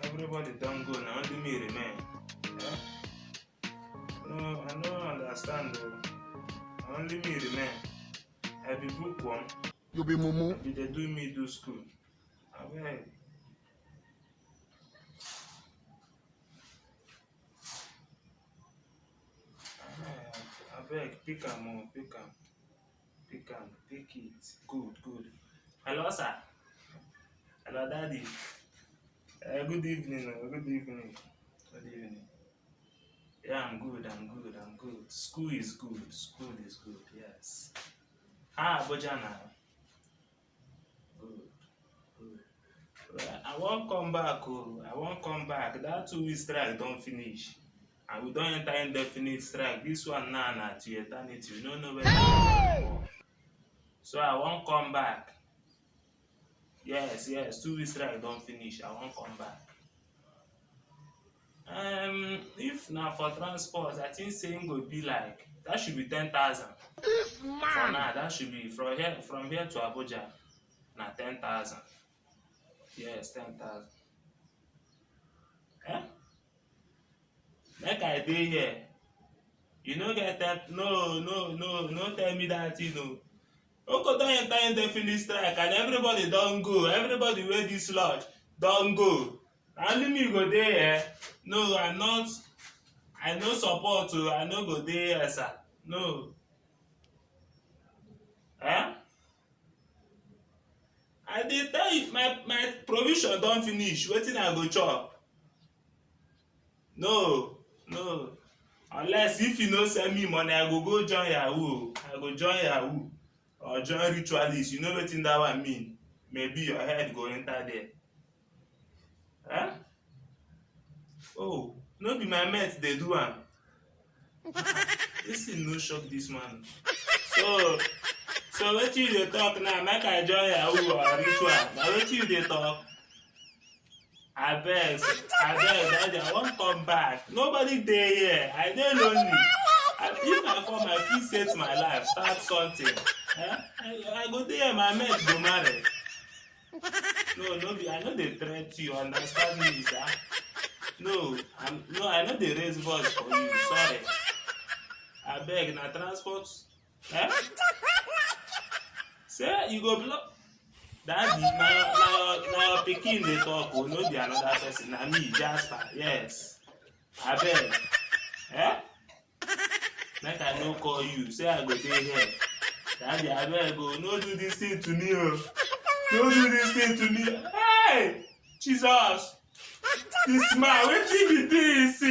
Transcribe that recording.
everybody don't go, now only me remain. Eh? No, I don't understand though. Only me remain. I be bookworm. You be mumu. I be they do me do school. I beg. I beg, pick am, pick am. Pick am, pick it. Good, good. Hello, sir. Hello, daddy. Good evening, good evening. Good evening. Yeah, I'm good, I'm good, I'm good. School is good, school is good, yes. Ah, Bojana. Good, good. Well, I won't come back, oh. I won't come back. That 2 week strike don't finish. And we don't enter indefinite strike. This one now to eternity. We don't know where to go. So I won't come back. Yes, yes, 2 week strike don't finish. I won't come back. If now for transport, I think saying will be like that should be 10,000. For now, that should be from here to Abuja. Now 10,000. Yes, 10,000. Eh? Make I dey here. You no get that? No, tell me that you know. Oko don enter indefinite strike and everybody don go. Everybody wey this lodge don go. Na only me go dey here. No, I'm not. I no support o. I no go dey here, sir. No. Eh? I dey tell you, my provision don finish. Wetin I go chop? No. Unless if you no send me money, I go join yahoo. I go join yahoo or join ritualist. You know wetin that one mean? Maybe your head go enter there. Eh? Oh, no be my mate dey do am. Dis thing no shock dis man. So wetin you dey talk now? Make I join yahoo or ritual? Na wetin you dey talk? Abeg, daddy, I wan come back. Nobody dey here. I dey lonely. If I come, I fit set my life, start something. Eh? I go dey here, my mate go marry. No be. I no dey threat you. Understand me, sir? No, I no dey raise voice for you. Sorry. Abeg, na transport. Eh? Say you go block. Daddy, na your pikin dey talk o, no be another person. Na me, Jasper. Yes. Abeg. Eh? Make I no call you. Say I go dey here. Daddy, abeg o, no do this thing to me o. No do this thing to me. Hey! Jesus! This man, wetin be this?